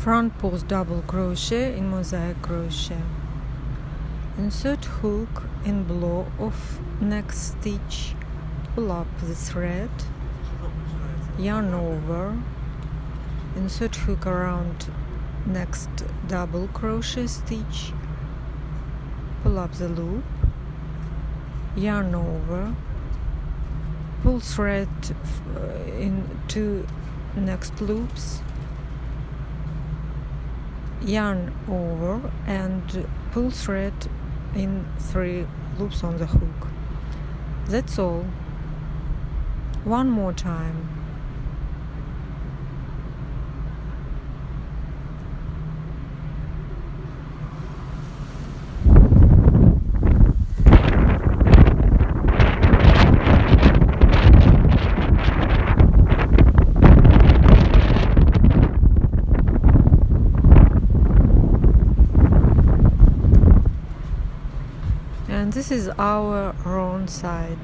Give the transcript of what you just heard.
front post double crochet in mosaic crochet, insert hook in below of next stitch, pull up the thread, yarn over, insert hook around next double crochet stitch, pull up the loop, yarn over, pull thread into next loops, yarn over and pull thread in 3 loops on the hook. That's all. One more time. And this is our wrong side.